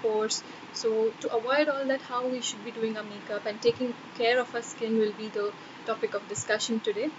pores. So to avoid all that, how we should be doing our makeup and taking care of our skin will be the topic of discussion today.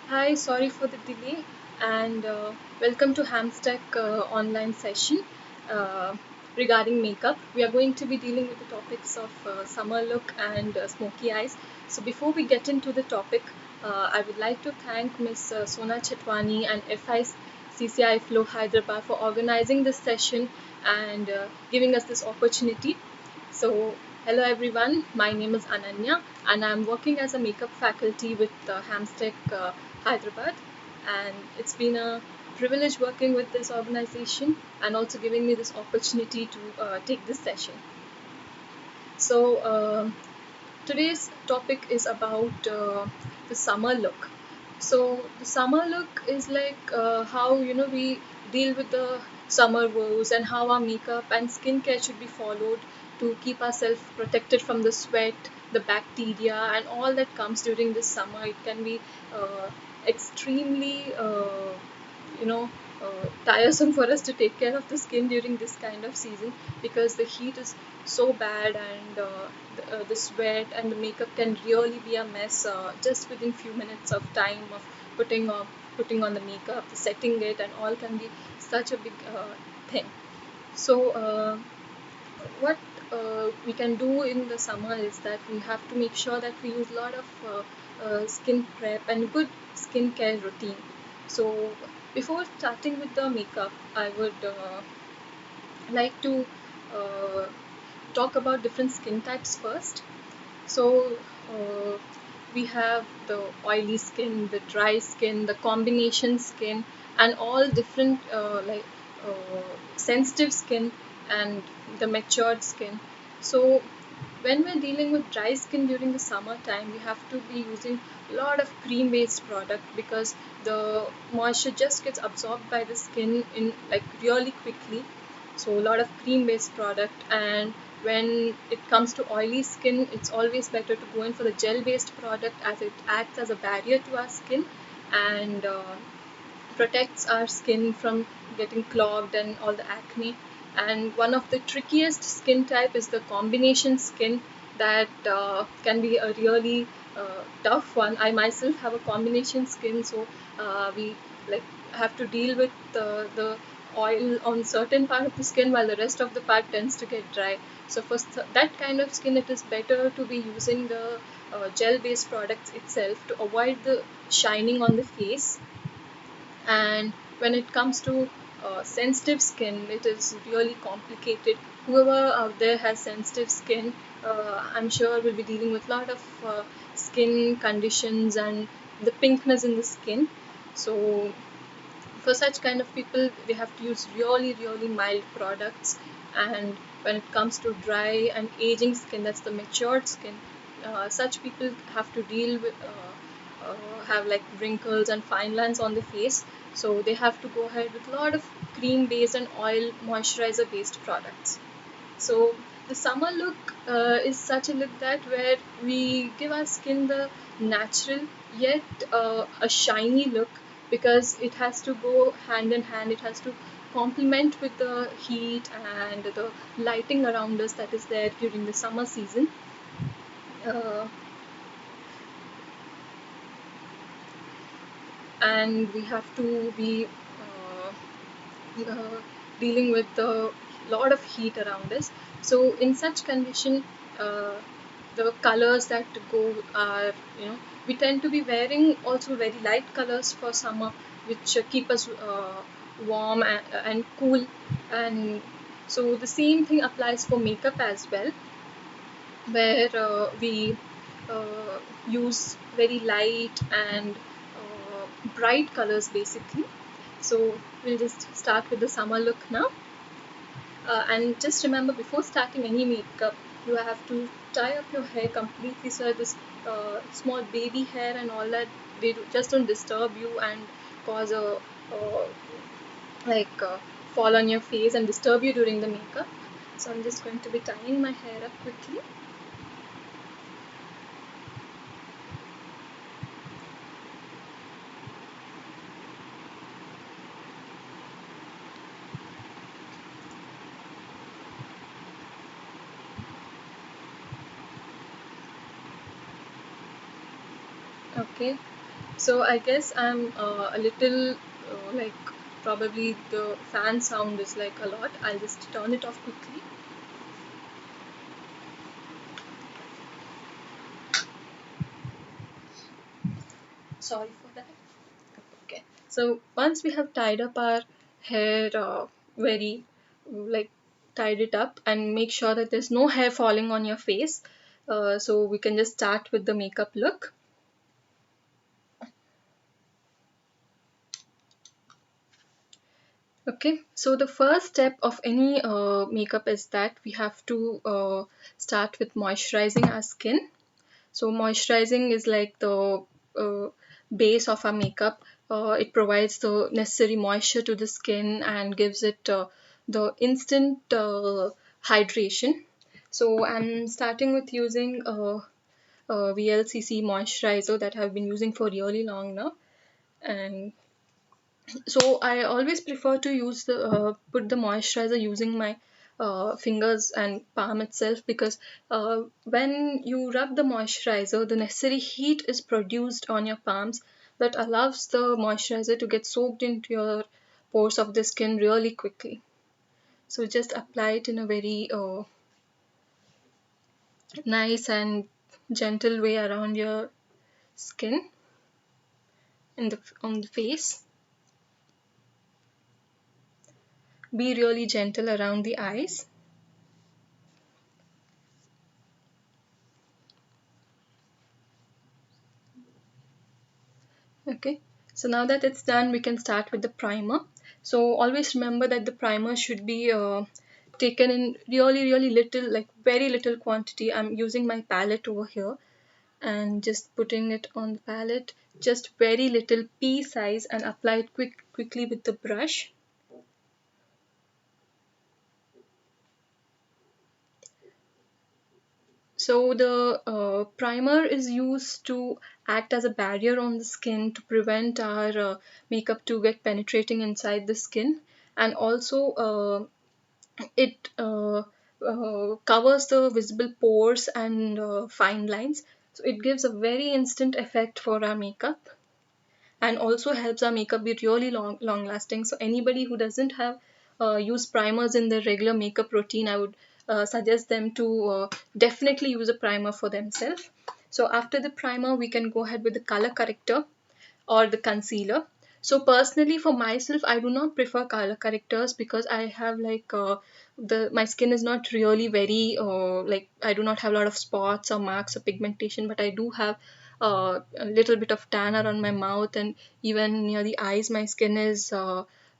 Hi, sorry for the delay, and welcome to Hamstech online session regarding makeup. We are going to be dealing with the topics of summer look and smoky eyes. So before we get into the topic, I would like to thank Ms. Sona Chetwani and FICCI Flow Hyderabad for organizing this session and giving us this opportunity. So, hello everyone, my name is Ananya and I'm working as a makeup faculty with Hamstech Hyderabad, and it's been a privilege working with this organization and also giving me this opportunity to take this session. So, today's topic is about the summer look. So the summer look is like how we deal with the summer woes and how our makeup and skincare should be followed to keep ourselves protected from the sweat, the bacteria, and all that comes during this summer. It can be extremely tiresome for us to take care of the skin during this kind of season because the heat is so bad, and the sweat and the makeup can really be a mess just within few minutes of time of putting on the makeup, setting it, and all can be such a big thing. So what we can do in the summer is that we have to make sure that we use a lot of skin prep and good skincare routine. So before starting with the makeup, I would like to uh, talk about different skin types first. So we have the oily skin, the dry skin, the combination skin, and all different sensitive skin and the matured skin. So when we're dealing with dry skin during the summertime, we have to be using a lot of cream based product because the moisture just gets absorbed by the skin in like really quickly. So a lot of cream based product. And when it comes to oily skin, it's always better to go in for the gel based product as it acts as a barrier to our skin and protects our skin from getting clogged and all the acne. And one of the trickiest skin type is the combination skin that can be a really tough one. I myself have a combination skin, so we like have to deal with the oil on certain part of the skin while the rest of the part tends to get dry. So for that kind of skin, it is better to be using the gel based products itself to avoid the shining on the face. And when it comes to sensitive skin, it is really complicated. Whoever out there has sensitive skin, I'm sure will be dealing with a lot of skin conditions and the pinkness in the skin. So for such kind of people, we have to use really mild products. And when it comes to dry and aging skin, that's the matured skin, such people have to deal with have like wrinkles and fine lines on the face. So they have to go ahead with a lot of cream based and oil moisturizer based products. So the summer look is such a look that where we give our skin the natural yet a shiny look, because it has to go hand in hand. It has to complement with the heat and the lighting around us that is there during the summer season. Uh, and we have to be dealing with a lot of heat around us. So in such condition, uh, the colors that go are, we tend to be wearing also very light colors for summer, which keep us warm and cool. And So the same thing applies for makeup as well, where we use very light and bright colors basically. So we'll just start with the summer look now. And just remember, before starting any makeup, you have to tie up your hair completely so that this small baby hair and all that, just don't disturb you and cause a like fall on your face and disturb you during the makeup. So I'm just going to be tying my hair up quickly. Okay, so I guess I'm a little like, probably the fan sound is like a lot. I'll just turn it off quickly. Sorry for that. Okay, so once we have tied up our hair, very like tied it up and make sure that there's no hair falling on your face, so we can just start with the makeup look. Okay, so the first step of any makeup is that we have to start with moisturizing our skin. So moisturizing is like the uh, base of our makeup. It provides the necessary moisture to the skin and gives it the instant hydration. So I'm starting with using VLCC moisturizer that I've been using for really long now. And so I always prefer to use the put the moisturizer using my fingers and palm itself, because when you rub the moisturizer, the necessary heat is produced on your palms that allows the moisturizer to get soaked into your pores of the skin really quickly. So just apply it in a very nice and gentle way around your skin, in the on the face. Be really gentle around the eyes. Okay, so now that it's done, we can start with the primer. So always remember that the primer should be taken in really, really little, like very little quantity. I'm using my palette over here and just putting it on the palette, just very little pea size, and apply it quickly with the brush. So the primer is used to act as a barrier on the skin to prevent our makeup to get penetrating inside the skin, and also it covers the visible pores and fine lines. So it gives a very instant effect for our makeup, and also helps our makeup be really long lasting. So anybody who doesn't have use primers in their regular makeup routine, I would suggest them to definitely use a primer for themselves. So after the primer, we can go ahead with the color corrector or the concealer. So personally for myself, I do not prefer color correctors because I have like the my skin is not really very like, I do not have a lot of spots or marks or pigmentation, but I do have a little bit of tan around my mouth, and even near the eyes my skin is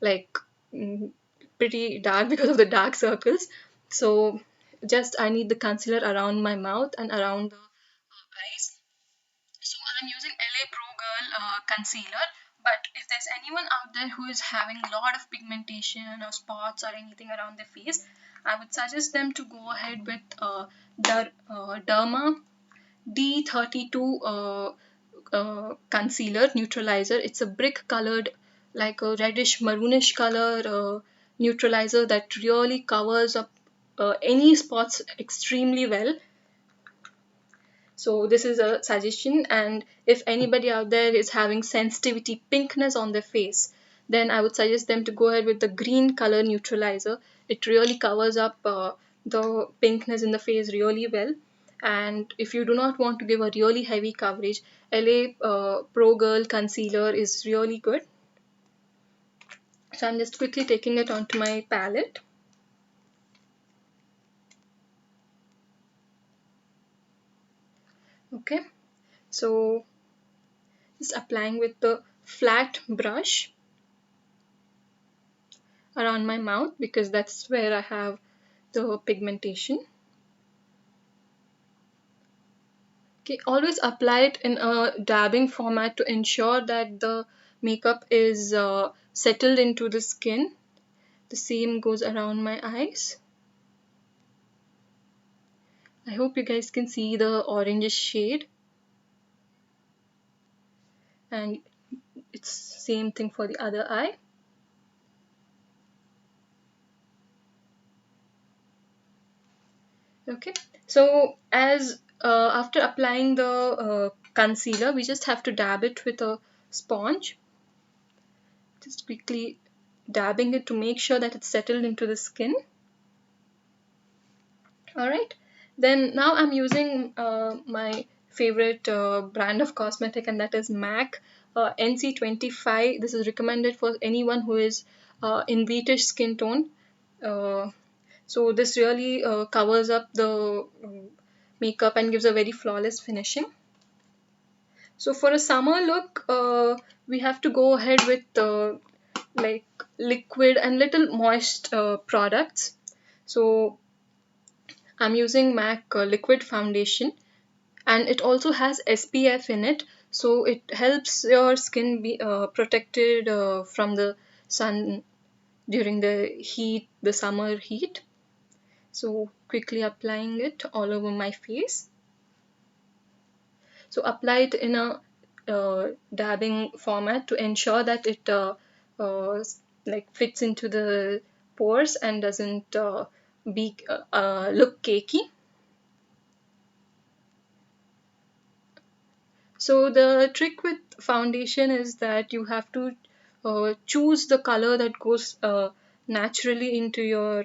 like mm, pretty dark because of the dark circles. So just I need the concealer around my mouth and around the eyes. So I'm using LA Pro Girl concealer. But if there's anyone out there who is having a lot of pigmentation or spots or anything around their face, I would suggest them to go ahead with Derma D32 concealer neutralizer. It's a brick colored, like a reddish maroonish color neutralizer that really covers up any spots extremely well. So this is a suggestion, and if anybody out there is having sensitivity pinkness on their face, then I would suggest them to go ahead with the green color neutralizer. It really covers up the pinkness in the face really well. And if you do not want to give a really heavy coverage, LA Pro Girl concealer is really good. So I'm just quickly taking it onto my palette. Okay, so just applying with the flat brush around my mouth because that's where I have the pigmentation. Okay, always apply it in a dabbing format to ensure that the makeup is settled into the skin. The same goes around my eyes. I hope you guys can see the orangish shade, and it's same thing for the other eye. Okay, so as after applying the concealer, we just have to dab it with a sponge, just quickly dabbing it to make sure that it's settled into the skin. All right, then now I'm using my favorite brand of cosmetic, and that is MAC NC25. This is recommended for anyone who is in beatish skin tone. uh, so this really covers up the makeup and gives a very flawless finishing. So for a summer look, we have to go ahead with like liquid and little moist products. So I'm using MAC liquid foundation, and it also has SPF in it, so it helps your skin be protected from the sun during the heat, the summer heat. So quickly applying it all over my face. So apply it in a dabbing format to ensure that it uh, like fits into the pores and doesn't be look cakey. So the trick with foundation is that you have to choose the color that goes naturally into your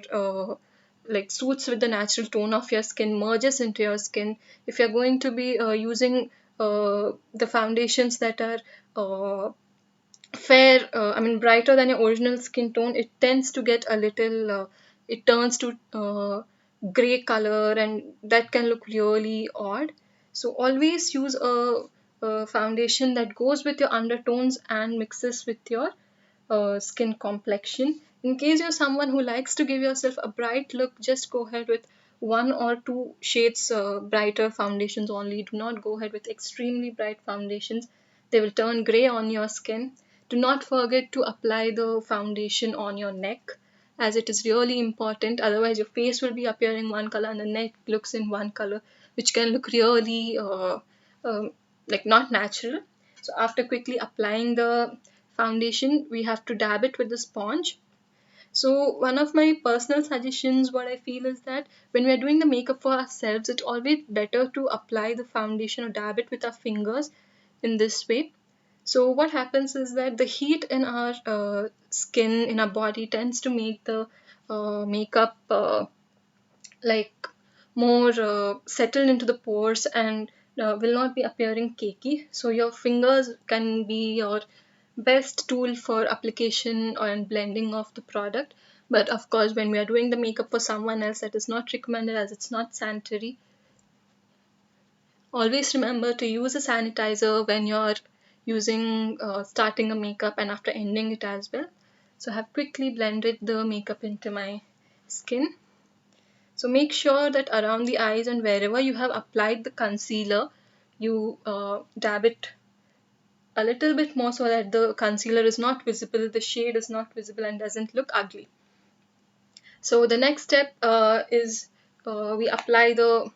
like suits with the natural tone of your skin, merges into your skin. If you're going to be using the foundations that are fair, I mean brighter than your original skin tone, it tends to get a little, it turns to gray color, and that can look really odd. So always use a foundation that goes with your undertones and mixes with your skin complexion. In case you're someone who likes to give yourself a bright look, just go ahead with one or two shades brighter foundations only. Do not go ahead with extremely bright foundations, they will turn gray on your skin. Do not forget to apply the foundation on your neck, as it is really important. Otherwise, your face will be appearing one color and the neck looks in one color, which can look really like not natural. So, after quickly applying the foundation, we have to dab it with the sponge. So, one of my personal suggestions, what I feel is that when we are doing the makeup for ourselves, it's always better to apply the foundation or dab it with our fingers in this way. So what happens is that the heat in our skin, in our body, tends to make the makeup like more settled into the pores and will not be appearing cakey. So your fingers can be your best tool for application and blending of the product. But of course, when we are doing the makeup for someone else, that is not recommended as it's not sanitary. Always remember to use a sanitizer when you're using starting a makeup and after ending it as well. So I have quickly blended the makeup into my skin. So make sure that around the eyes and wherever you have applied the concealer, you dab it a little bit more so that the concealer is not visible, the shade is not visible and doesn't look ugly. So the next step is we apply the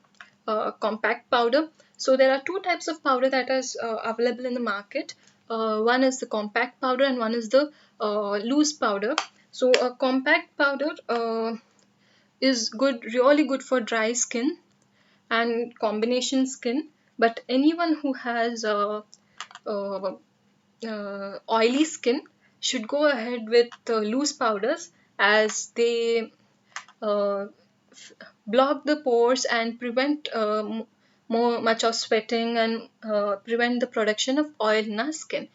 compact powder. So there are two types of powder that is available in the market. One is the compact powder and one is the loose powder. So a compact powder is good, really good for dry skin and combination skin. But anyone who has uh, oily skin should go ahead with loose powders, as they uh, block the pores and prevent more much of sweating and prevent the production of oil in our skin.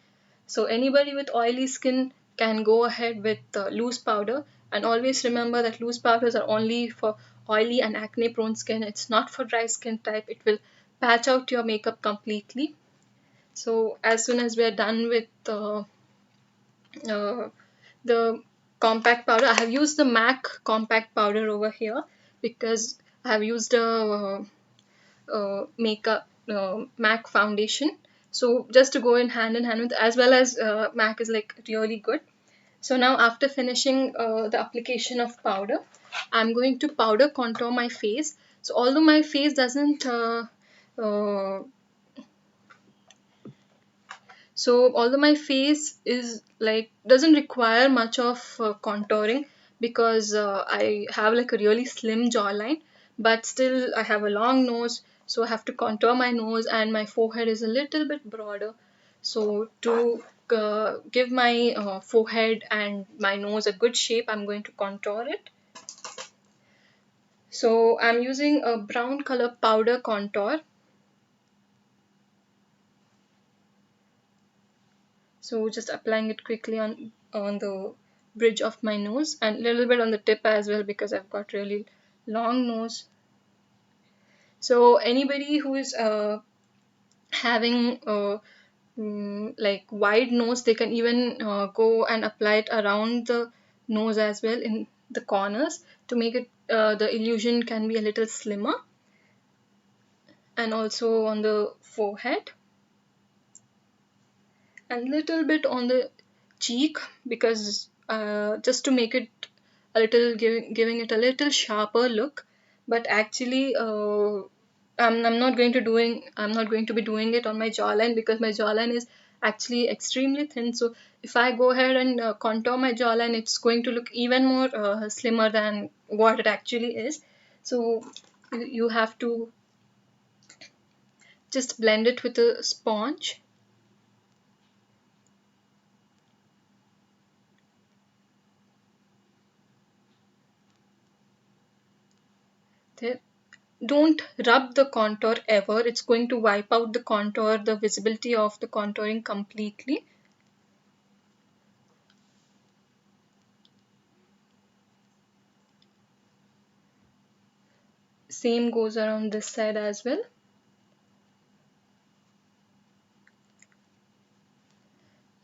So anybody with oily skin can go ahead with loose powder, and always remember that loose powders are only for oily and acne prone skin. It's not for dry skin type. It will patch out your makeup completely. So as soon as we are done with uh, the compact powder, I have used the MAC compact powder over here because I have used a makeup MAC foundation. So just to go in hand with, as well as MAC is like really good. So now after finishing the application of powder, I'm going to powder contour my face. So although my face doesn't uh, so although my face is like doesn't require much of contouring because I have like a really slim jawline, but still I have a long nose, so I have to contour my nose, and my forehead is a little bit broader. So to give my forehead and my nose a good shape, I'm going to contour it. So I'm using a brown color powder contour. So just applying it quickly on the bridge of my nose and a little bit on the tip as well because I've got really long nose. So anybody who is having like wide nose, they can even go and apply it around the nose as well in the corners to make it the illusion can be a little slimmer, and also on the forehead and little bit on the cheek because just to make it a little giving it a little sharper look. But actually I'm not going to be doing it on my jawline because my jawline is actually extremely thin. So if I go ahead and contour my jawline, it's going to look even more slimmer than what it actually is. So you have to just blend it with a sponge. There. Don't rub the contour ever. It's going to wipe out the contour, the visibility of the contouring completely. Same goes around this side as well.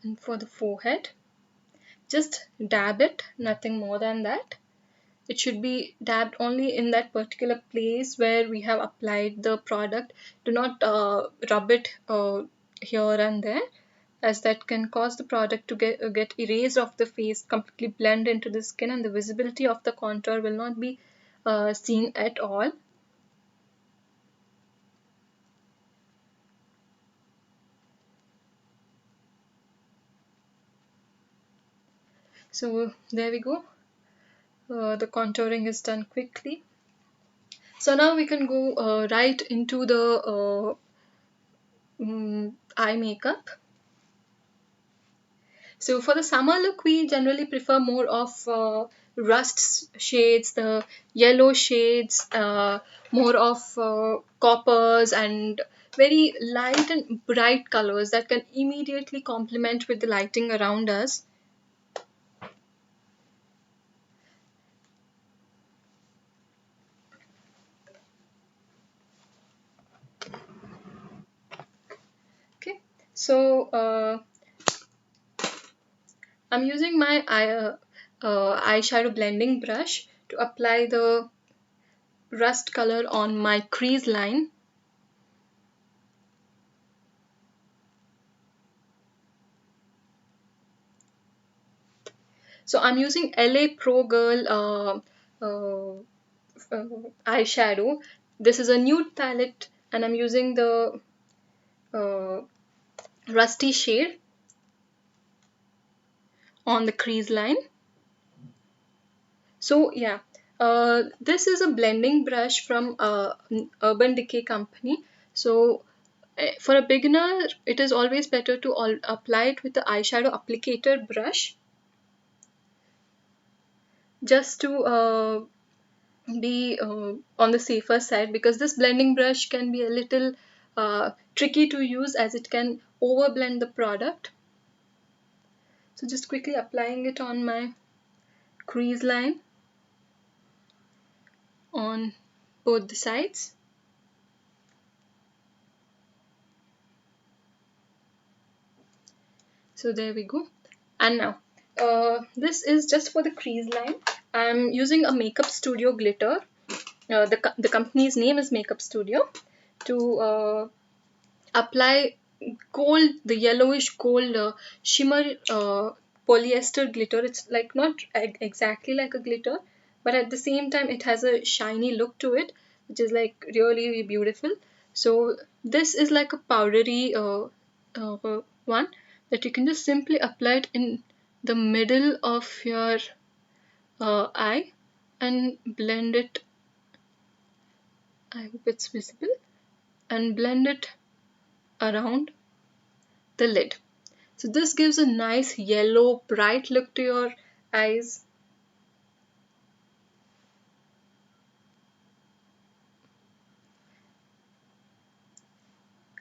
And for the forehead, just dab it, nothing more than that. It should be dabbed only in that particular place where we have applied the product. Do not rub it here and there, as that can cause the product to get erased off the face, completely blend into the skin, and the visibility of the contour will not be seen at all. So there we go. The contouring is done quickly. So now we can go right into the eye makeup. So for the summer look, we generally prefer more of rust shades, the yellow shades, more of coppers and very light and bright colors that can immediately complement with the lighting around us. Okay, so I'm using my eyeshadow blending brush to apply the rust color on my crease line. So I'm using LA Pro Girl eyeshadow. This is a nude palette, and I'm using the uh, rusty shade on the crease line. So yeah, this is a blending brush from Urban Decay company. So for a beginner, it is always better to apply it with the eyeshadow applicator brush, just to be on the safer side, because this blending brush can be a little tricky to use as it can overblend the product. So just quickly applying it on my crease line on both the sides. So there we go. And now, this is just for the crease line. I'm using a Makeup Studio glitter. The company's name is Makeup Studio, to apply gold, the yellowish gold shimmer polyester glitter. It's like not exactly like a glitter, but at the same time it has a shiny look to it, which is like really beautiful. So this is like a powdery one that you can just simply apply it in the middle of your eye and blend it. I hope it's visible. And blend it around the lid. So this gives a nice yellow, bright look to your eyes.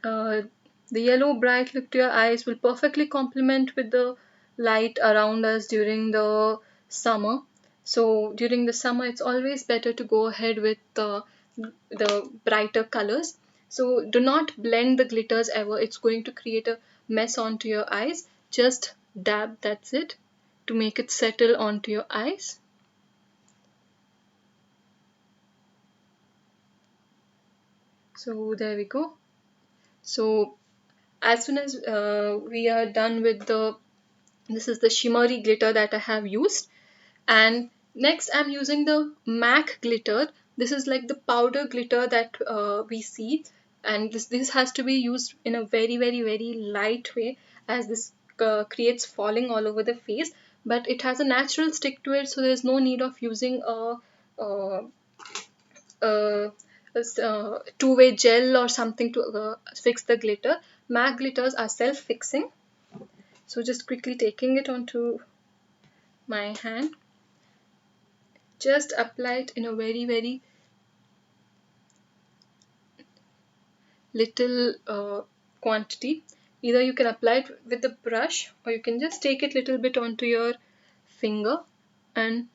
Uh, the yellow, bright look to your eyes will perfectly complement with the light around us during the summer. So during the summer, it's always better to go ahead with the brighter colors. So do not blend the glitters ever. It's going to create a mess onto your eyes. Just dab, that's it, to make it settle onto your eyes. So there we go. So as soon as we are done with this is the shimmery glitter that I have used, and next I'm using the MAC glitter. This is like the powder glitter that we see, and this has to be used in a very light way, as this creates falling all over the face, but it has a natural stick to it, so there's no need of using a uh, two-way gel or something to fix the glitter. MAC glitters are self-fixing. So just quickly taking it onto my hand, just apply it in a very little quantity. Either you can apply it with the brush, or you can just take it little bit onto your finger and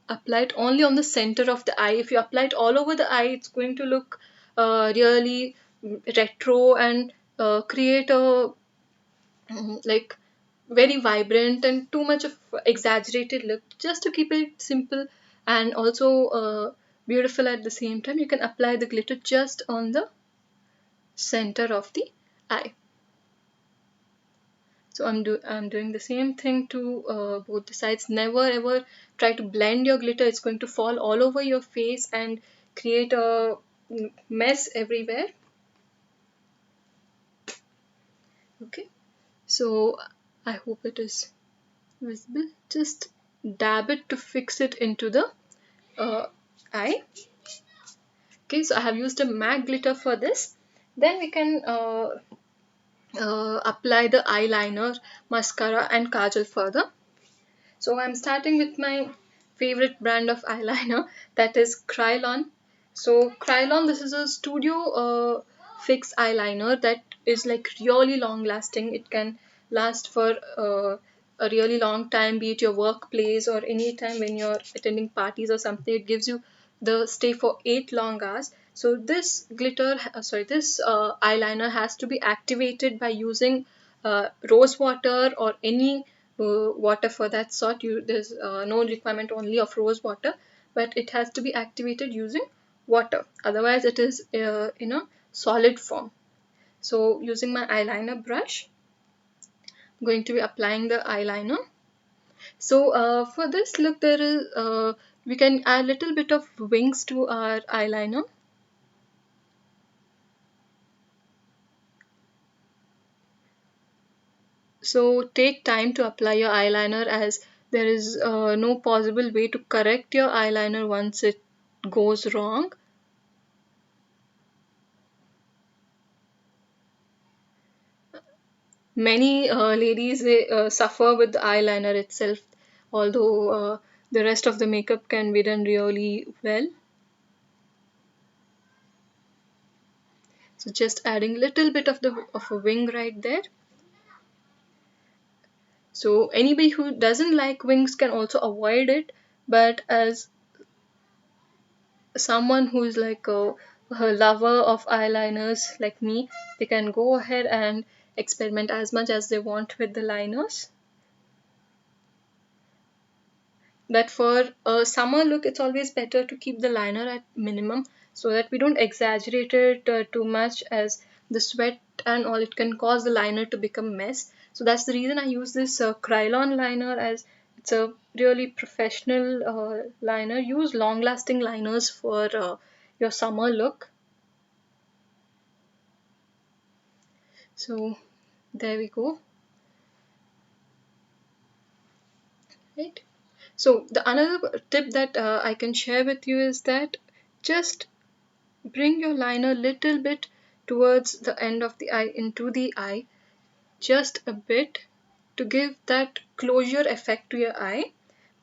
apply it only on the center of the eye. If you apply it all over the eye, it's going to look really retro and create a like very vibrant and too much of exaggerated look. Just to keep it simple and also beautiful at the same time, you can apply the glitter just on the center of the eye. So I'm doing the same thing to both the sides. Never ever try to blend your glitter. It's going to fall all over your face and create a mess everywhere. Okay, so I hope it is visible. Just dab it to fix it into the uh, eye. Okay, so I have used a MAC glitter for this. Then we can apply the eyeliner, mascara and kajal further. So I'm starting with my favorite brand of eyeliner, that is Krylon. So Krylon, this is a studio fix eyeliner that is like really long lasting. It can last for a really long time, be it your workplace or any time when you're attending parties or something. It gives you the stay for 8 long hours. So this this eyeliner has to be activated by using rose water or any water for that sort. There's no requirement only of rose water, but it has to be activated using water. Otherwise, it is in a solid form. So using my eyeliner brush, I'm going to be applying the eyeliner. So for this look, there is we can add a little bit of wings to our eyeliner. So take time to apply your eyeliner, as there is no possible way to correct your eyeliner once it goes wrong. Many ladies, they suffer with the eyeliner itself, although the rest of the makeup can be done really well. So just adding little bit of a wing right there. So anybody who doesn't like wings can also avoid it, but as someone who is like a lover of eyeliners like me, they can go ahead and experiment as much as they want with the liners. That for a summer look, it's always better to keep the liner at minimum so that we don't exaggerate it too much, as the sweat and all, it can cause the liner to become mess. So that's the reason I use this Krylon liner, as it's a really professional liner. Use long lasting liners for your summer look. So there we go. Right. So the another tip that I can share with you is that just bring your liner little bit towards the end of the eye, into the eye, just a bit, to give that closure effect to your eye.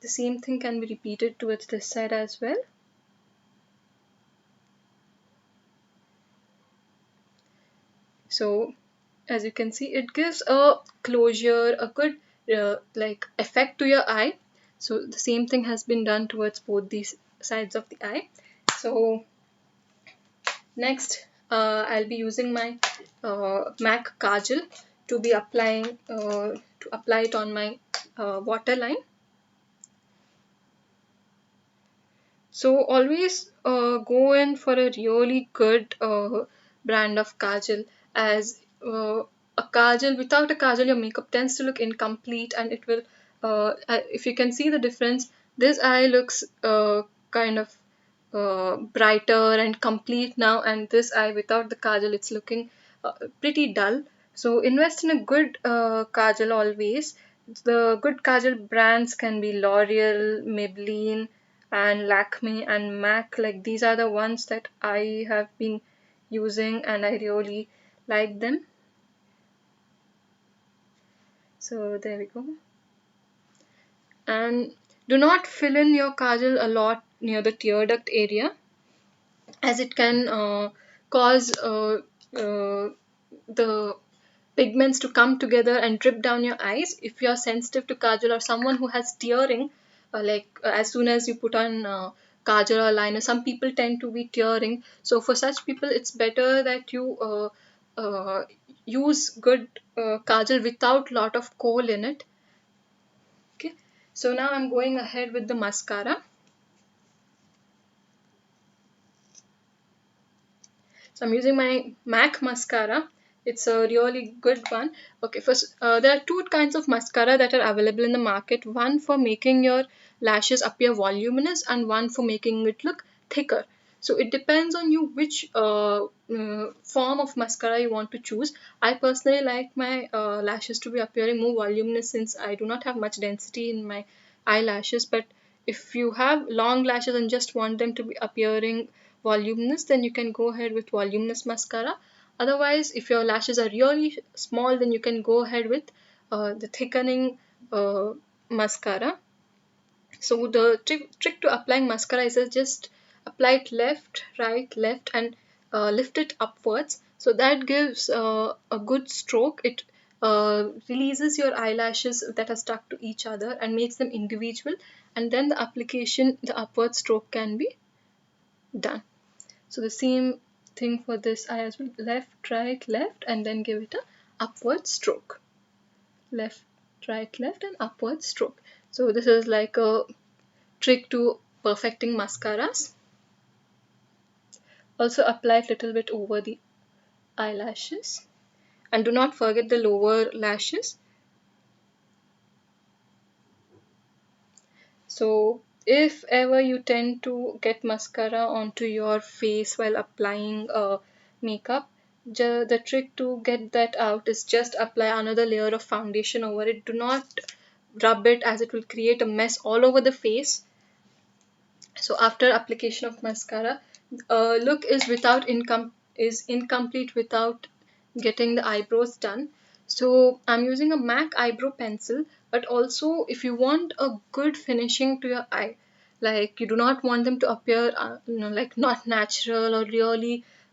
The same thing can be repeated towards this side as well. So as you can see, it gives a closure, a good like effect to your eye. So the same thing has been done towards both these sides of the eye. So next, I'll be using my MAC kajal to be applying to apply it on my waterline. So always go in for a really good brand of kajal, as a kajal, without a kajal your makeup tends to look incomplete, and it will if you can see the difference, this eye looks kind of brighter and complete now, and this eye without the kajal, it's looking pretty dull. So invest in a good kajal always. The good kajal brands can be L'Oreal, Maybelline, and Lakme and MAC. Like, these are the ones that I have been using and I really like them. So there we go. And do not fill in your kajal a lot near the tear duct area, as it can cause the pigments to come together and drip down your eyes. If you're sensitive to kajal, or someone who has tearing, as soon as you put on kajal or liner, some people tend to be tearing. So for such people, it's better that you use good kajal without lot of kohl in it. Okay. So now I'm going ahead with the mascara. So I'm using my MAC mascara. It's a really good one. Okay, first, there are two kinds of mascara that are available in the market. One for making your lashes appear voluminous, and one for making it look thicker. So it depends on you which form of mascara you want to choose. I personally like my lashes to be appearing more voluminous, since I do not have much density in my eyelashes. But if you have long lashes and just want them to be appearing voluminous, then you can go ahead with voluminous mascara. Otherwise, if your lashes are really small, then you can go ahead with the thickening mascara. So the trick to applying mascara is just apply it left, right, left, and lift it upwards. So that gives a good stroke. It releases your eyelashes that are stuck to each other and makes them individual. And then the application, the upward stroke can be done. So the same thing for this eye as well. Left, right, left, and then give it a upward stroke. Left, right, left, and upward stroke. So this is like a trick to perfecting mascaras. Also apply it little bit over the eyelashes, and do not forget the lower lashes. So if ever you tend to get mascara onto your face while applying makeup, the trick to get that out is just apply another layer of foundation over it. Do not rub it, as it will create a mess all over the face. So after application of mascara, look is incomplete without getting the eyebrows done. So I'm using a MAC eyebrow pencil, but also if you want a good finishing to your eye, like you do not want them to appear like not natural, or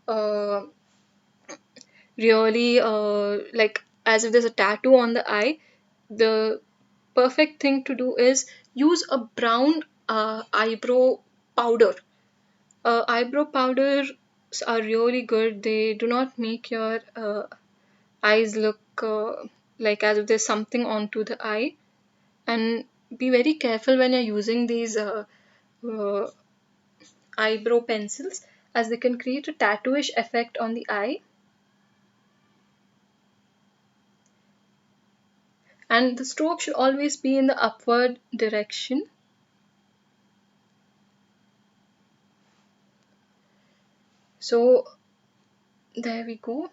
uh, really like as if there's a tattoo on the eye, the perfect thing to do is use a brown eyebrow powder. Eyebrow powders are really good. They do not make your eyes look like as if there's something onto the eye. And be very careful when you're using these uh, eyebrow pencils, as they can create a tattooish effect on the eye. And the stroke should always be in the upward direction. So there we go.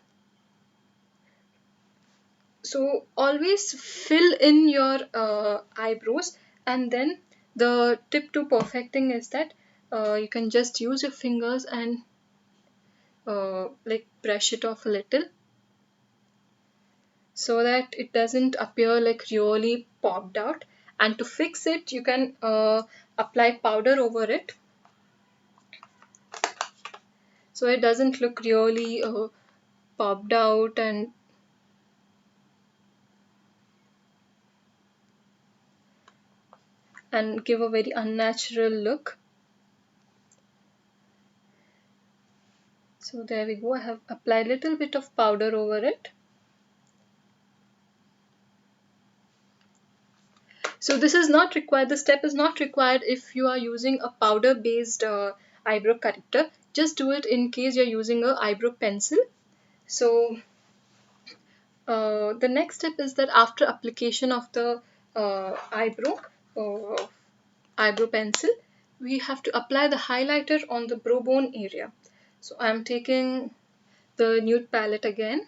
So always fill in your eyebrows, and then the tip to perfecting is that you can just use your fingers and like brush it off a little, so that it doesn't appear like really popped out. And to fix it, you can apply powder over it, so it doesn't look really popped out and give a very unnatural look. So there we go. I have applied a little bit of powder over it. So this is not required. The step is not required if you are using a powder based eyebrow corrector. Just do it in case you're using a eyebrow pencil. So the next step is that after application of the uh, eyebrow pencil, we have to apply the highlighter on the brow bone area. So I'm taking the nude palette again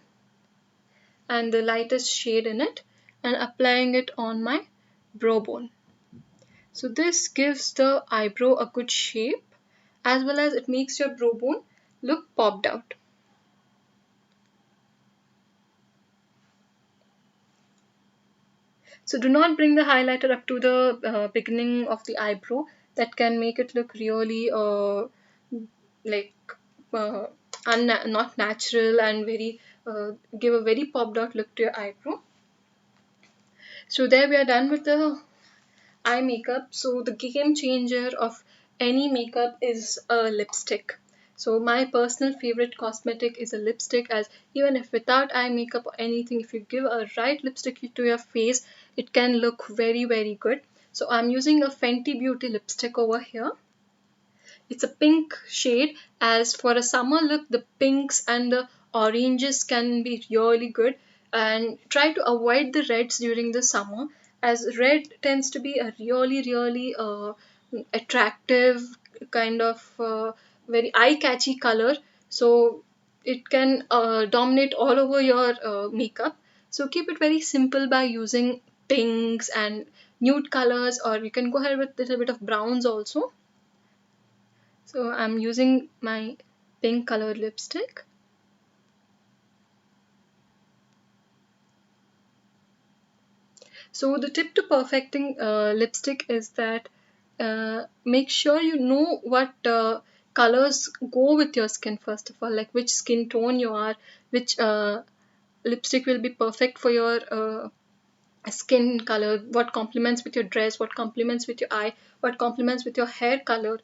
and the lightest shade in it and applying it on my brow bone. So this gives the eyebrow a good shape, as well as it makes your brow bone look popped out. So do not bring the highlighter up to the beginning of the eyebrow. That can make it look really like uh, not natural and very give a very popped out look to your eyebrow. So there we are done with the eye makeup. So the game changer of any makeup is a lipstick. So my personal favorite cosmetic is a lipstick, as even if without eye makeup or anything, if you give a right lipstick to your face, it can look very very good. So I'm using a Fenty Beauty lipstick over here. It's a pink shade. As for a summer look, the pinks and the oranges can be really good. And try to avoid the reds during the summer, as red tends to be a really, really attractive kind of very eye-catchy color. So it can dominate all over your makeup. So keep it very simple by using pinks and nude colors, or you can go ahead with a little bit of browns also. So I'm using my pink colored lipstick. So the tip to perfecting lipstick is that make sure you know what colors go with your skin first of all, like which skin tone you are, which lipstick will be perfect for your skin color, what complements with your dress, what complements with your eye, what complements with your hair color.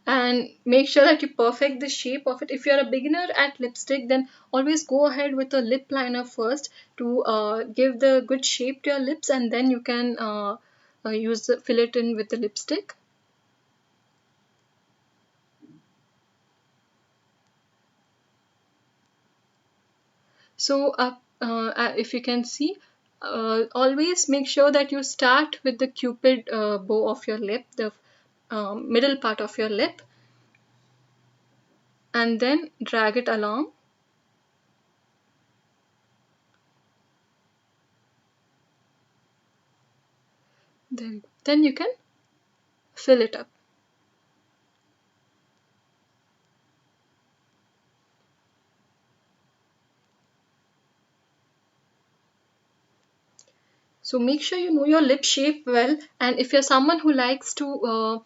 And make sure that you perfect the shape of it. If you're a beginner at lipstick, then always go ahead with a lip liner first to give the good shape to your lips, and then you can fill it in with the lipstick. So if you can see, always make sure that you start with the cupid bow of your lip, the middle part of your lip, and then drag it along. Then you can fill it up. So make sure you know your lip shape well, and if you're someone who likes to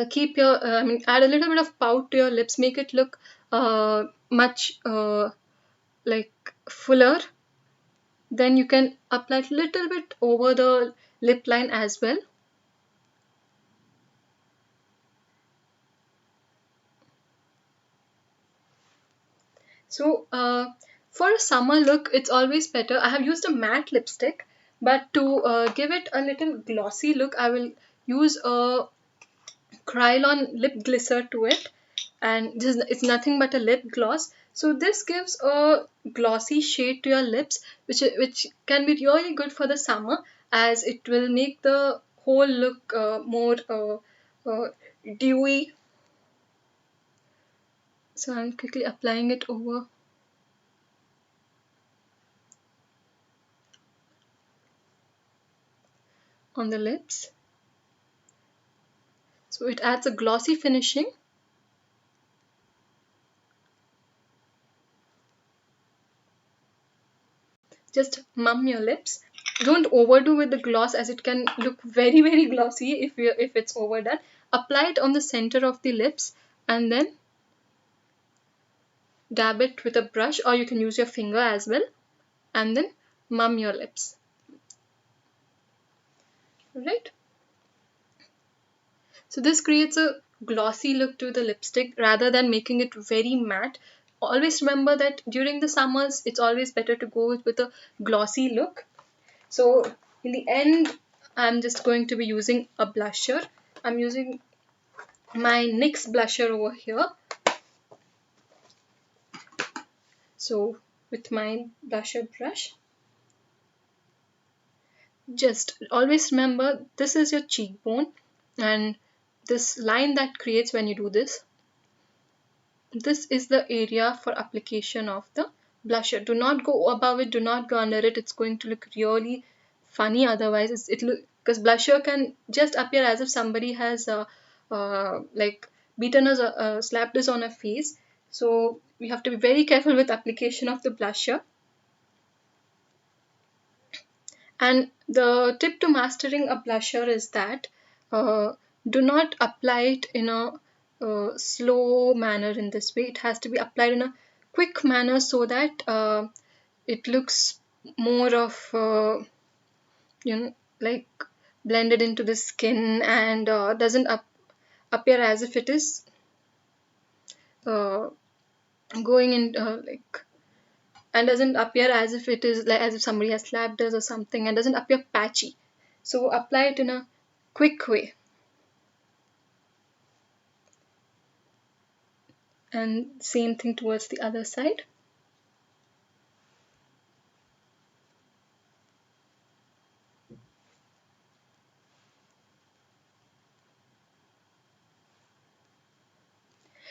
keep your, I mean, add a little bit of pout to your lips, make it look much like fuller, then you can apply a little bit over the lip line as well. So for a summer look, it's always better. I have used a matte lipstick, but to give it a little glossy look, I will use a Krylon lip glisser to it, and this it's nothing but a lip gloss. So this gives a glossy shade to your lips, which can be really good for the summer, as it will make the whole look more dewy. So I'm quickly applying it over on the lips. So it adds a glossy finishing. Just mum your lips. Don't overdo with the gloss, as it can look very glossy if it's overdone. Apply it on the center of the lips and then dab it with a brush, or you can use your finger as well, and then mum your lips. Right? So this creates a glossy look to the lipstick rather than making it very matte. Always remember that during the summers, it's always better to go with a glossy look. So in the end, I'm just going to be using a blusher. I'm using my NYX blusher over here. So with my blusher brush, just always remember this is your cheekbone, and this line that creates when you do this is the area for application of the blusher. Do not go above it, do not go under it. It's going to look really funny otherwise. It look, because blusher can just appear as if somebody has like beaten us, slapped us on a face. So we have to be very careful with application of the blusher. And the tip to mastering a blusher is that uh, do not apply it in a slow manner. In this way, it has to be applied in a quick manner so that it looks more of you know like blended into the skin, and doesn't appear as if it is uh, going in like, and doesn't appear as if it is like as if somebody has slapped us or something, and doesn't appear patchy. So apply it in a quick way. And same thing towards the other side.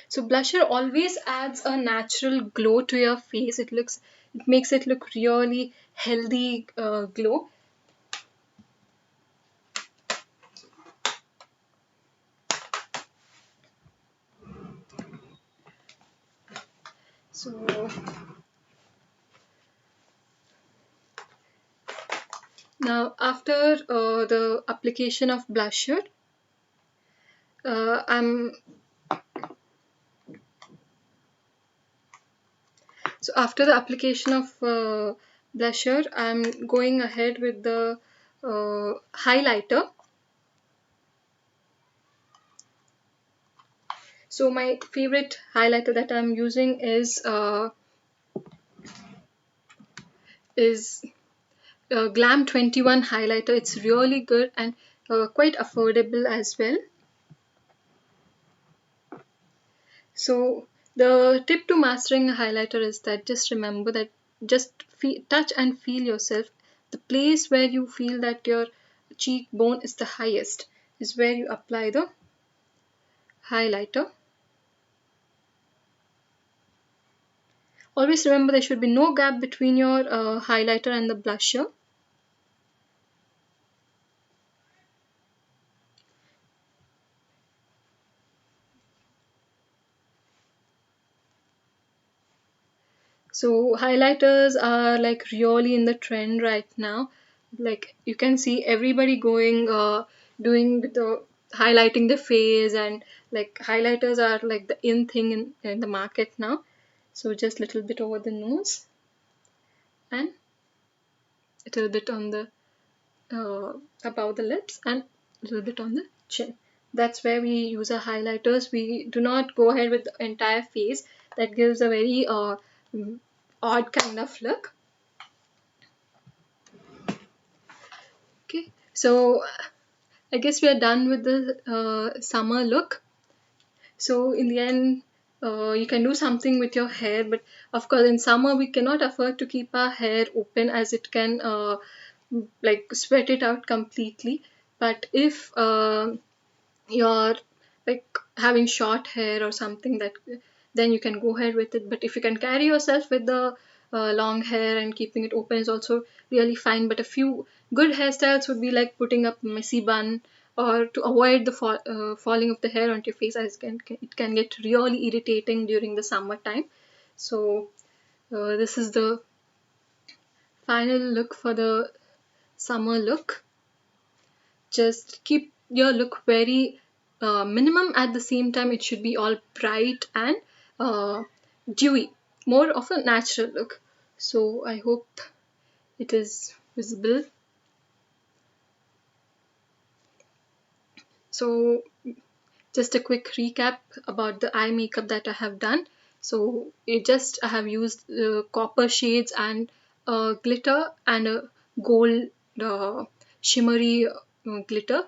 So blusher always adds a natural glow to your face. It makes it look really healthy glow. So now after the application of blusher, I'm so after the application of blusher, I'm going ahead with the highlighter. So my favorite highlighter that I'm using is Glam 21 highlighter. It's really good and quite affordable as well. So the tip to mastering a highlighter is that just remember that just touch and feel yourself. The place where you feel that your cheekbone is the highest is where you apply the highlighter. Always remember there should be no gap between your highlighter and the blusher. So highlighters are like really in the trend right now. Like you can see everybody going doing the highlighting the face, and like highlighters are like the in thing in the market now. So just little bit over the nose and a little bit on the above the lips and a little bit on the chin. That's where we use our highlighters. We do not go ahead with the entire face. That gives a very mm, odd kind of look. Okay, so I guess we are done with the summer look. So in the end, you can do something with your hair, but of course, in summer we cannot afford to keep our hair open as it can like sweat it out completely. But if you're like having short hair or something, that then you can go ahead with it. But if you can carry yourself with the long hair and keeping it open is also really fine. But a few good hairstyles would be like putting up messy bun, or to avoid the falling of the hair onto your face, as it can get really irritating during the summertime. So this is the final look for the summer look. Just keep your look very minimum. At the same time, it should be all bright and uh, dewy, more of a natural look. So I hope it is visible. So just a quick recap about the eye makeup that I have done. So I have used copper shades and glitter and a gold shimmery glitter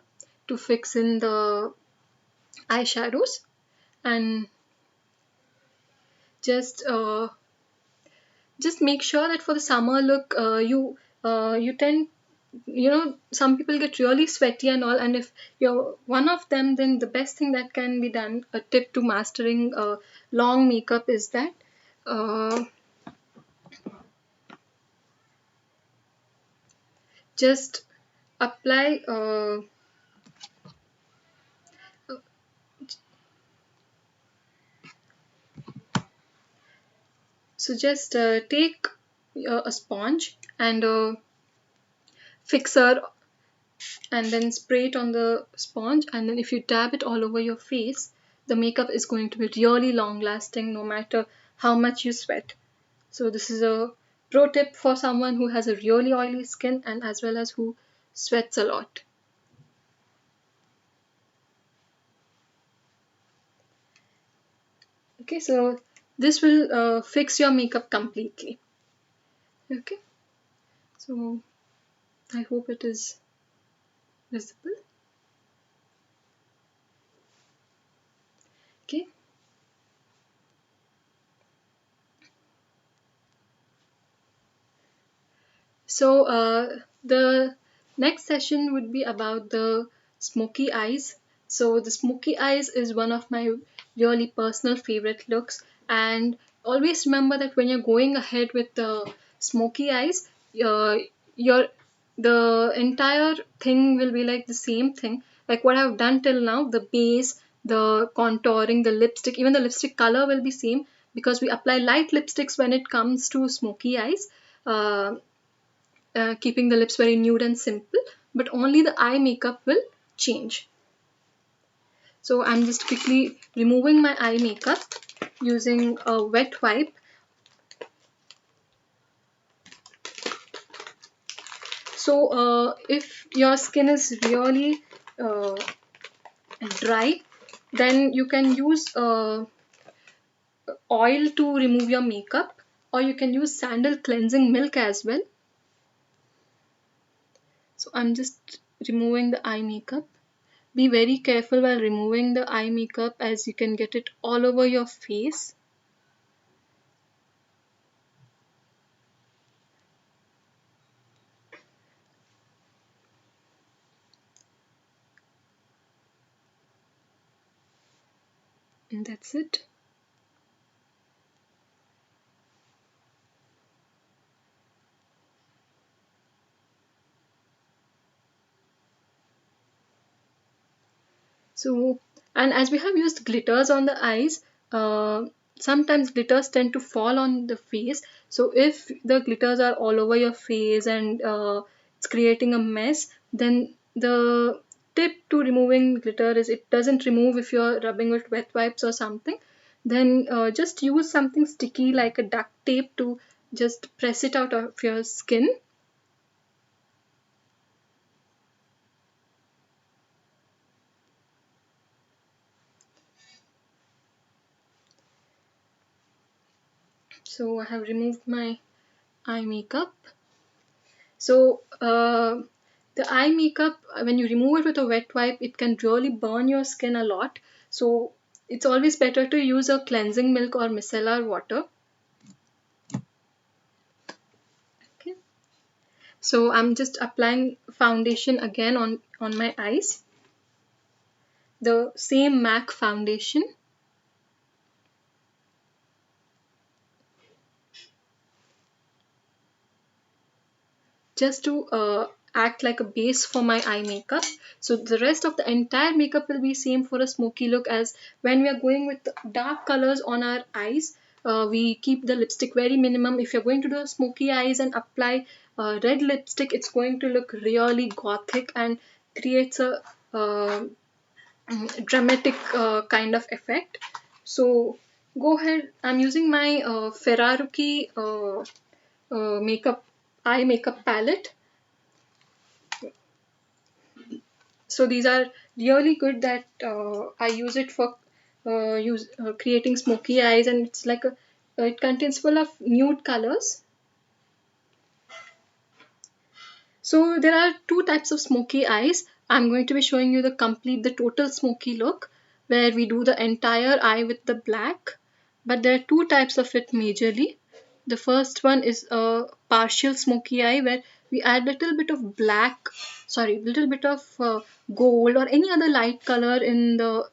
to fix in the eyeshadows. And just just make sure that for the summer look, you tend, some people get really sweaty and all, and if you're one of them, then the best thing that can be done, a tip to mastering long makeup, is that uh, just apply so just take a sponge and a fixer, and then spray it on the sponge, and then if you dab it all over your face, the makeup is going to be really long lasting no matter how much you sweat. So this is a pro tip for someone who has a really oily skin and as well as who sweats a lot. Okay, so this will fix your makeup completely. Okay, so I hope it is visible. Okay, so the next session would be about the smoky eyes. So the smoky eyes is one of my really personal favorite looks, and always remember that when you're going ahead with the smoky eyes, your the entire thing will be like the same thing. Like what I've done till now, the base, the contouring, the lipstick, even the lipstick color will be same because we apply light lipsticks when it comes to smoky eyes. Uh, Keeping the lips very nude and simple, but only the eye makeup will change. So I'm just quickly removing my eye makeup using a wet wipe. So if your skin is really uh, dry, then you can use oil to remove your makeup, or you can use sandal cleansing milk as well. So I'm just removing the eye makeup. Be very careful while removing the eye makeup as you can get it all over your face. And that's it. So, and as we have used glitters on the eyes, sometimes glitters tend to fall on the face. So, if the glitters are all over your face and it's creating a mess, then the tip to removing glitter is it doesn't remove if you're rubbing with wet wipes or something. Then just use something sticky like a duct tape to just press it out of your skin. So I have removed my eye makeup. So the eye makeup, when you remove it with a wet wipe, it can really burn your skin a lot. So it's always better to use a cleansing milk or micellar water. Okay. So I'm just applying foundation again on my eyes. The same MAC foundation. Just to act like a base for my eye makeup. So the rest of the entire makeup will be same for a smoky look, as when we are going with dark colors on our eyes, we keep the lipstick very minimum. If you're going to do smoky eyes and apply red lipstick, it's going to look really gothic and creates a dramatic kind of effect. So go ahead, I'm using my Ferraruki makeup eye makeup palette. So these are really good that I use it for use creating smoky eyes, and it's like a it contains full of nude colors. So there are two types of smoky eyes. I'm going to be showing you the total smoky look, where we do the entire eye with the black. But there are two types of it majorly. The first one is a partial smoky eye, where we add little bit of little bit of gold or any other light color in the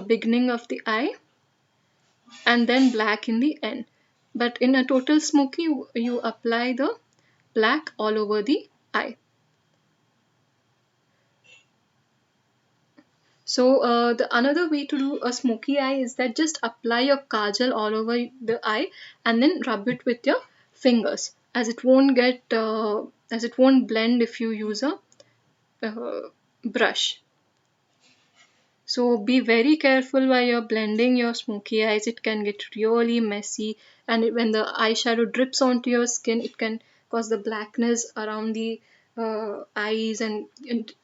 beginning of the eye, and then black in the end. But in a total smoky, you apply the black all over the eye. So the another way to do a smoky eye is that just apply your kajal all over the eye and then rub it with your fingers, as it won't blend if you use a brush. So be very careful while you're blending your smoky eyes. It can get really messy, and when the eyeshadow drips onto your skin, it can cause the blackness around the eyes, and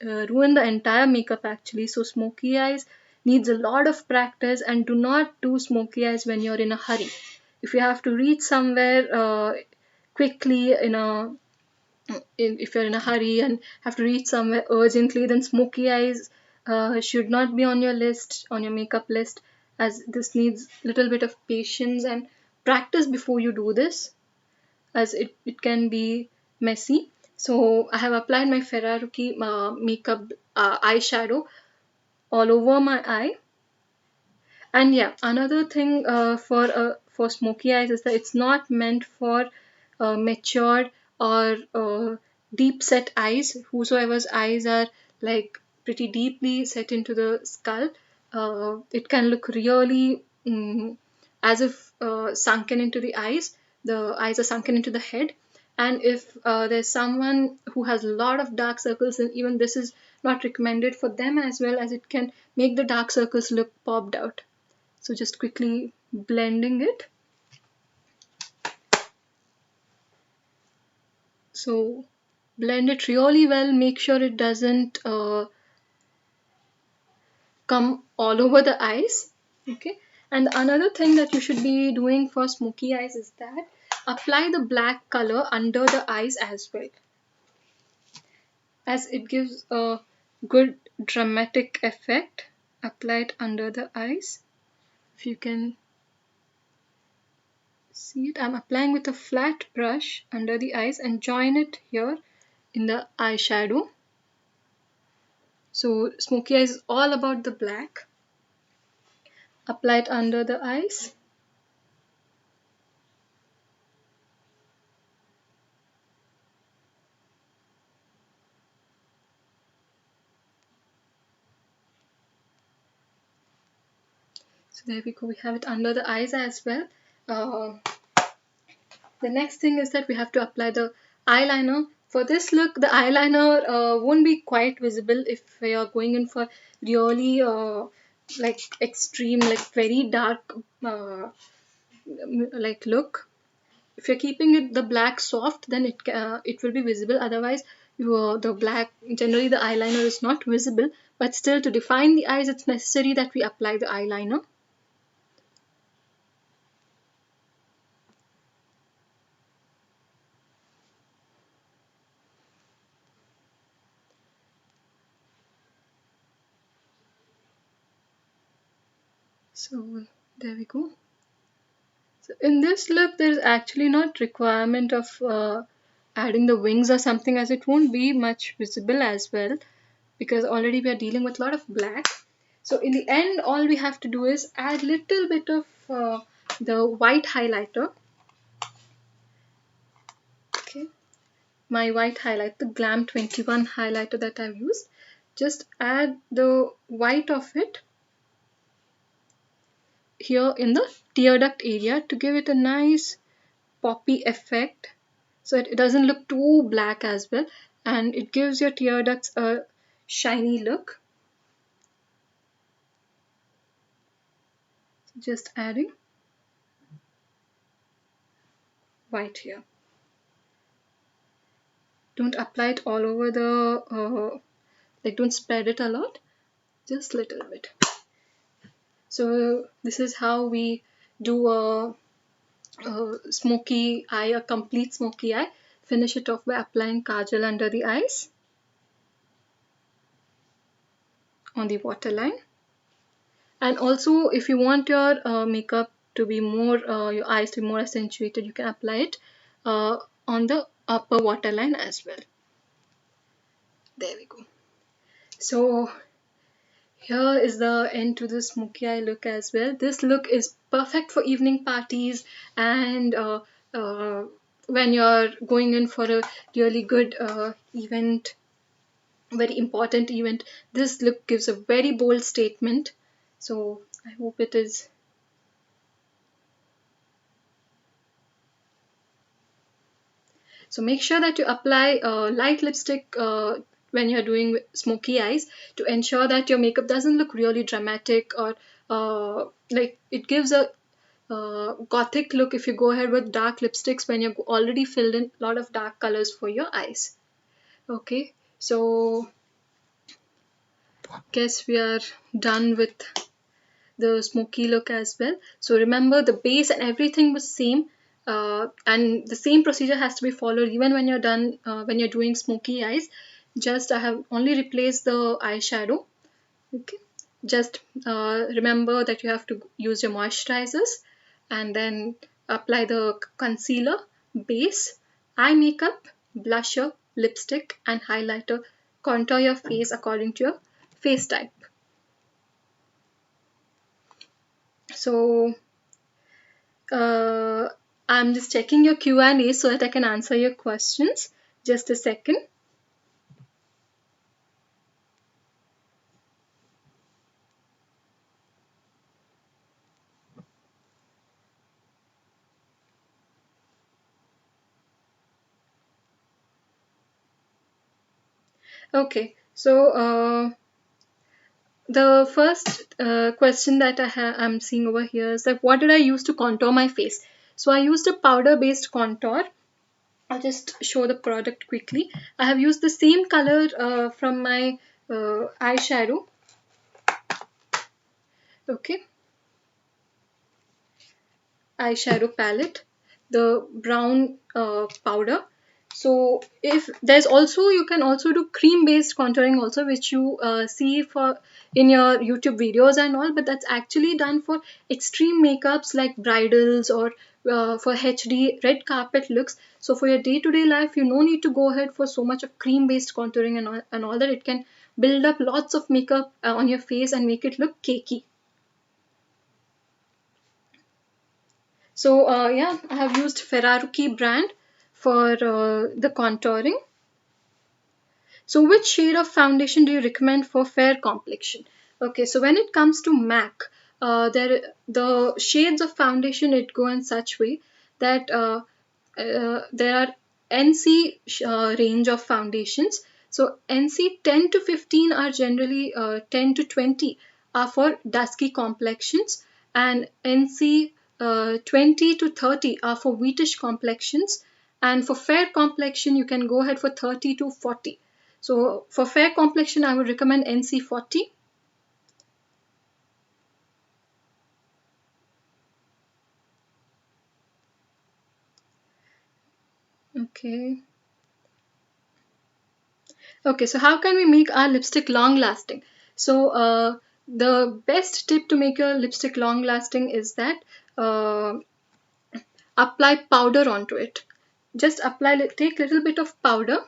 ruin the entire makeup actually. So smoky eyes needs a lot of practice, and do not do smoky eyes when you're in a hurry. If you have to reach somewhere quickly if you're in a hurry and have to reach somewhere urgently, then smoky eyes should not be on your list, on your makeup list, as this needs little bit of patience and practice before you do this, as it can be messy. So I have applied my Ferraruki makeup eyeshadow all over my eye. And yeah, another thing for smoky eyes is that it's not meant for matured or deep set eyes. Whosoever's eyes are like pretty deeply set into the skull, it can look really as if sunken into the eyes. The eyes are sunken into the head. And if there's someone who has a lot of dark circles, then even this is not recommended for them, as well as it can make the dark circles look popped out. So just quickly blending it. So blend it really well. Make sure it doesn't come all over the eyes. Okay. And another thing that you should be doing for smoky eyes is that apply the black color under the eyes as well, as it gives a good dramatic effect. Apply it under the eyes. If you can see it, I'm applying with a flat brush under the eyes and join it here in the eyeshadow. So smoky eyes is all about the black. Apply it under the eyes. So there we go, we have it under the eyes as well. The next thing is that we have to apply the eyeliner. For this look, the eyeliner won't be quite visible if we are going in for really like extreme, like very dark like look. If you're keeping it the black soft, then it will be visible. Otherwise, the black, generally the eyeliner is not visible. But still, to define the eyes, it's necessary that we apply the eyeliner. So there we go. So in this look, there's actually not requirement of adding the wings or something, as it won't be much visible as well, because already we are dealing with a lot of black. So in the end, all we have to do is add little bit of the white highlighter. Okay, my white highlight, the Glam 21 highlighter that I've used. Just add the white of it here in the tear duct area to give it a nice poppy effect, so it doesn't look too black as well, and it gives your tear ducts a shiny look. Just adding white here. Don't apply it all over the like, don't spread it a lot, just little bit. So this is how we do a smoky eye, a complete smoky eye. Finish it off by applying kajal under the eyes on the waterline. And also, if you want your makeup to be more, your eyes to be more accentuated, you can apply it on the upper waterline as well. There we go. So here is the end to the smoky eye look as well. This look is perfect for evening parties and uh, when you're going in for a really good event, very important event. This look gives a very bold statement. So I hope it is. So make sure that you apply light lipstick when you're doing smoky eyes, to ensure that your makeup doesn't look really dramatic, or like it gives a gothic look if you go ahead with dark lipsticks when you're already filled in a lot of dark colors for your eyes. Okay, so guess we are done with the smoky look as well. So remember, the base and everything was same, and the same procedure has to be followed even when you're done, when you're doing smoky eyes. Just I have only replaced the eyeshadow. Okay, just remember that you have to use your moisturizers and then apply the concealer, base, eye makeup, blusher, lipstick and highlighter. Contour your face according to your face type. So uh, I'm just checking your Q&A so that I can answer your questions. Just a second. Okay, so the first question that I'm seeing over here is that what did I use to contour my face? So I used a powder-based contour. I'll just show the product quickly. I have used the same color from my eyeshadow. Okay, eyeshadow palette, the brown powder. So if there's also, you can also do cream based contouring also, which you see for in your YouTube videos and all, but that's actually done for extreme makeups like bridals or for HD red carpet looks. So for your day-to-day life, you no need to go ahead for so much of cream based contouring and all that. It can build up lots of makeup on your face and make it look cakey. So yeah, I have used Ferraruki brand for the contouring. So which shade of foundation do you recommend for fair complexion? Okay, so when it comes to MAC, the shades of foundation, it go in such way that there are NC range of foundations. So NC 10 to 15 are generally 10 to 20 are for dusky complexions, and NC 20 to 30 are for wheatish complexions, and for fair complexion you can go ahead for 30 to 40. So for fair complexion, I would recommend NC40. Okay. Okay, so how can we make our lipstick long lasting? So The best tip to make your lipstick long lasting is that apply powder onto it. Just take little bit of powder,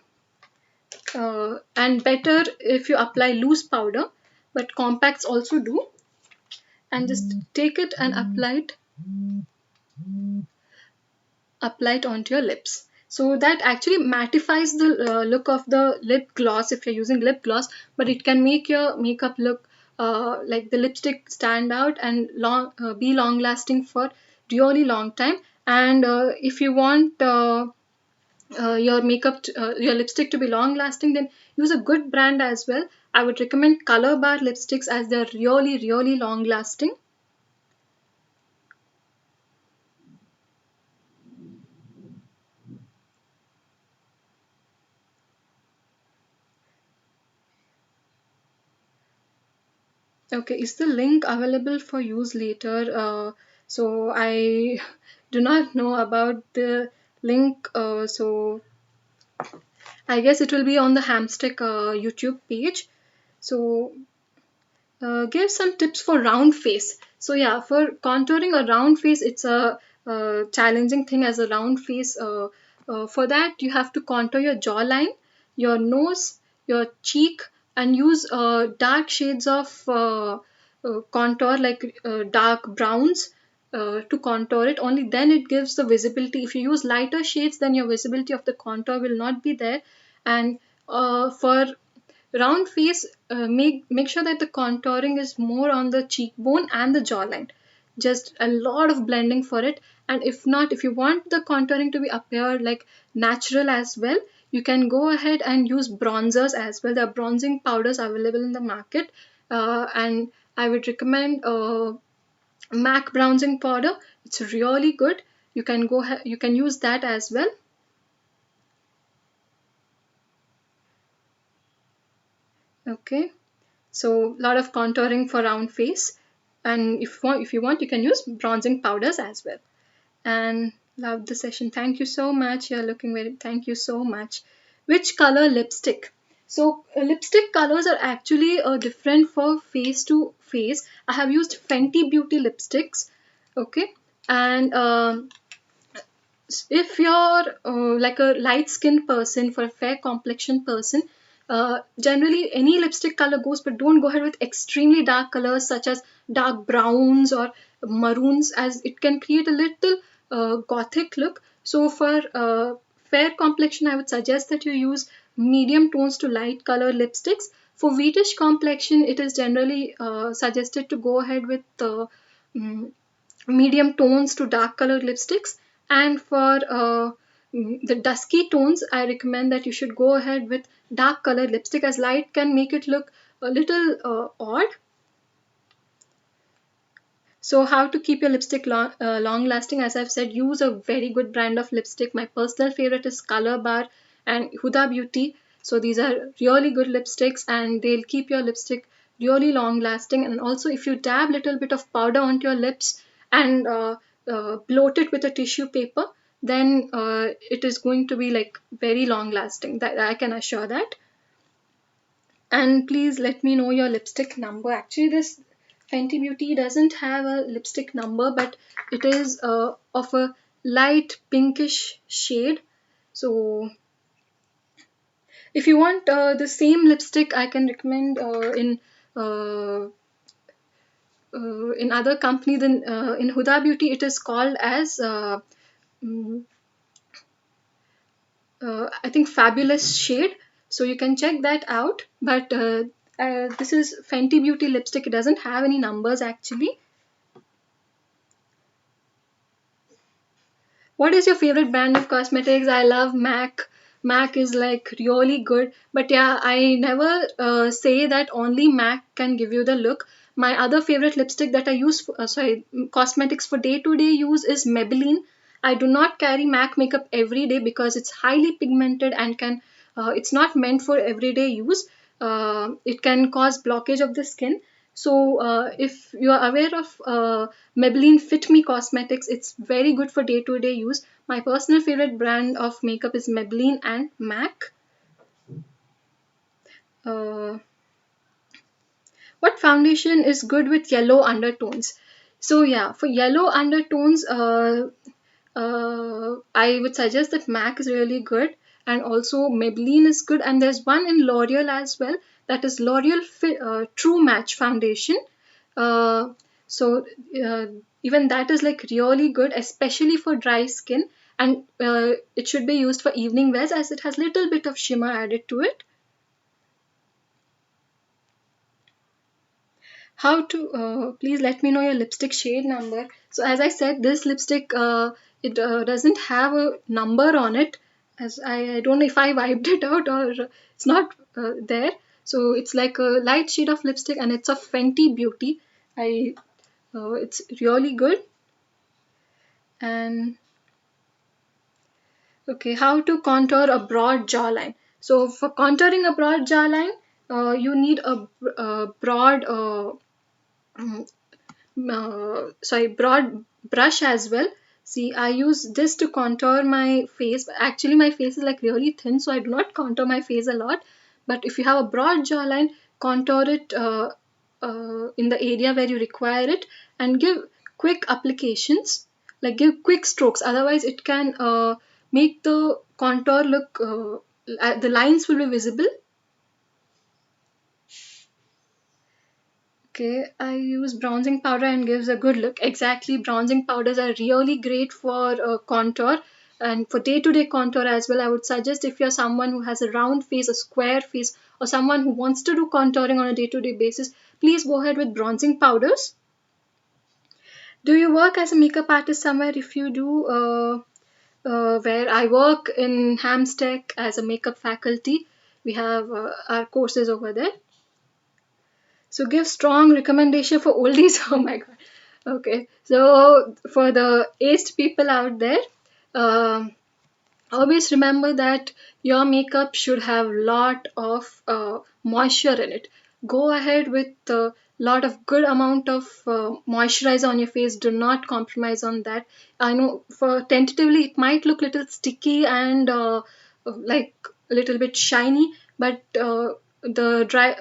and better if you apply loose powder, but compacts also do, and just take it and apply it onto your lips. So that actually mattifies the look of the lip gloss if you're using lip gloss, but it can make your makeup look like the lipstick stand out and be long lasting for really long time. And if you want your lipstick to be long lasting, then use a good brand as well. I would recommend Color Bar lipsticks as they're really, really long lasting. Okay, is the link available for use later? So I do not know about the link. So I guess it will be on the Hamstech YouTube page. So give some tips for round face. So yeah, for contouring a round face, it's a, challenging thing as a round face. For that, you have to contour your jawline, your nose, your cheek, and use dark shades of contour, like dark browns, to contour it. Only then it gives the visibility. If you use lighter shades, then your visibility of the contour will not be there. And for round face, make sure that the contouring is more on the cheekbone and the jawline. Just a lot of blending for it. And if not, if you want the contouring to be appear like natural as well, you can go ahead and use bronzers as well. There are bronzing powders available in the market, and I would recommend MAC bronzing powder. It's really good. You can use that as well. Okay. So a lot of contouring for round face, and if you want, you can use bronzing powders as well. And love the session. Thank you so much. You're looking very. Thank you so much. Which color lipstick? So lipstick colors are actually different for face to face. I have used Fenty Beauty lipsticks. Okay, and if you're like a light skinned person, for a fair complexion person, generally any lipstick color goes, but don't go ahead with extremely dark colors such as dark browns or maroons, as it can create a little gothic look. So for fair complexion, I would suggest that you use medium tones to light color lipsticks. For wheatish complexion, it is generally suggested to go ahead with mm, medium tones to dark colored lipsticks. And for the dusky tones, I recommend that you should go ahead with dark colored lipstick, as light can make it look a little odd. So how to keep your lipstick long lasting? As I've said, use a very good brand of lipstick. My personal favorite is Color Bar and Huda Beauty. So these are really good lipsticks, and they'll keep your lipstick really long lasting. And also, if you dab little bit of powder onto your lips and bloat it with a tissue paper, then it is going to be like very long lasting. That I can assure that. And please let me know your lipstick number. Actually, this Fenty Beauty doesn't have a lipstick number, but it is of a light pinkish shade. So if you want the same lipstick, I can recommend uh, in other company than in Huda Beauty. It is called as mm, I think Fabulous shade. So you can check that out. But this is Fenty Beauty lipstick. It doesn't have any numbers actually. What is your favorite brand of cosmetics? I love MAC. MAC is like really good. But yeah, I never say that only MAC can give you the look. My other favorite lipstick that I use, cosmetics for day to day use is Maybelline. I do not carry MAC makeup every day because it's highly pigmented and it's not meant for everyday use. It can cause blockage of the skin. So if you are aware of Maybelline Fit Me Cosmetics, it's very good for day-to-day use. My personal favorite brand of makeup is Maybelline and MAC. Uh, what foundation is good with yellow undertones? So yeah, for yellow undertones, I would suggest that MAC is really good, and also Maybelline is good, and there's one in L'Oreal as well, that is L'Oreal True Match foundation. Uh, so uh, even that is like really good, especially for dry skin, and it should be used for evening wears as it has little bit of shimmer added to it. How to please let me know your lipstick shade number. So as I said, this lipstick it doesn't have a number on it, as I don't know if I wiped it out or it's not there. So it's like a light shade of lipstick, and it's a Fenty Beauty. I It's really good. And okay, how to contour a broad jawline? So for contouring a broad jawline, you need a broad broad brush as well. See, I use this to contour my face. Actually, my face is like really thin, so I do not contour my face a lot. But if you have a broad jawline, contour it in the area where you require it, and give quick applications, like give quick strokes. Otherwise, it can make the contour look, the lines will be visible. Okay, I use bronzing powder and gives a good look. Exactly, bronzing powders are really great for contour and for day-to-day contour as well. I would suggest if you're someone who has a round face, a square face, or someone who wants to do contouring on a day-to-day basis, please go ahead with bronzing powders. Do you work as a makeup artist somewhere? If you do, where I work in Hamstech as a makeup faculty, we have our courses over there. So give strong recommendation for oldies. Oh my god. Okay. So for the aged people out there, um, always remember that your makeup should have lot of moisture in it. Go ahead with a lot of good amount of moisturizer on your face. Do not compromise on that. I know for tentatively it might look little sticky and like a little bit shiny, but the dry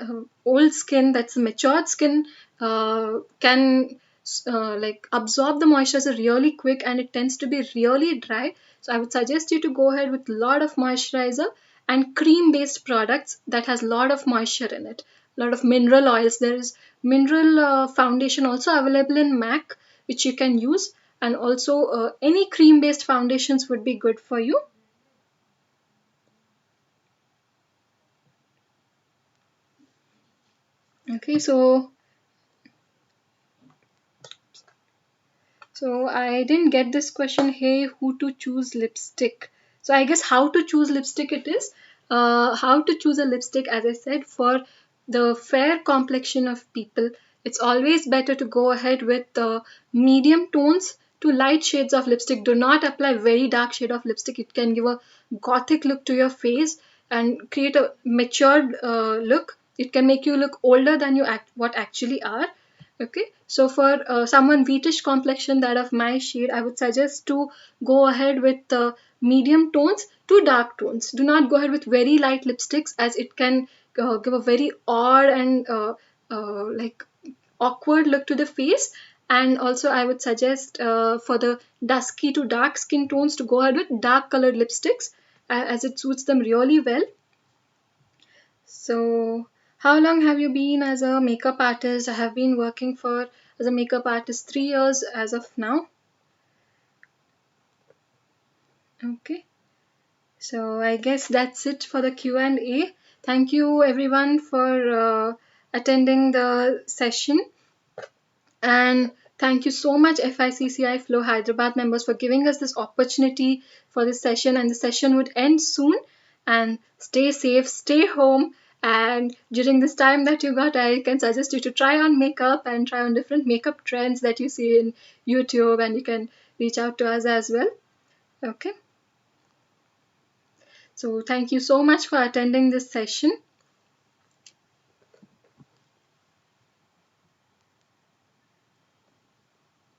old skin, that's the matured skin, can like absorb the moisturizer really quick, and it tends to be really dry. So I would suggest you to go ahead with a lot of moisturizer and cream based products that has a lot of moisture in it, a lot of mineral oils. There is mineral foundation also available in MAC, which you can use, and also any cream based foundations would be good for you. Okay, so I didn't get this question. Hey, who to choose lipstick? So I guess how to choose lipstick it is. How to choose a lipstick, as I said, for the fair complexion of people. It's always better to go ahead with medium tones to light shades of lipstick. Do not apply very dark shade of lipstick. It can give a gothic look to your face and create a matured look. It can make you look older than you what actually are. Okay, so for someone wheatish complexion, that of my shade, I would suggest to go ahead with medium tones to dark tones. Do not go ahead with very light lipsticks, as it can give a very odd and like awkward look to the face. And also I would suggest for the dusky to dark skin tones to go ahead with dark colored lipsticks, as it suits them really well. So, how long have you been as a makeup artist? I have been working for as a makeup artist 3 years as of now. Okay. So I guess that's it for the Q&A. Thank you everyone for attending the session. And thank you so much, FICCI Flow Hyderabad members, for giving us this opportunity for this session. And the session would end soon. And stay safe, stay home. And during this time that you got, I can suggest you to try on makeup and try on different makeup trends that you see in YouTube. And you can reach out to us as well. Okay. So thank you so much for attending this session.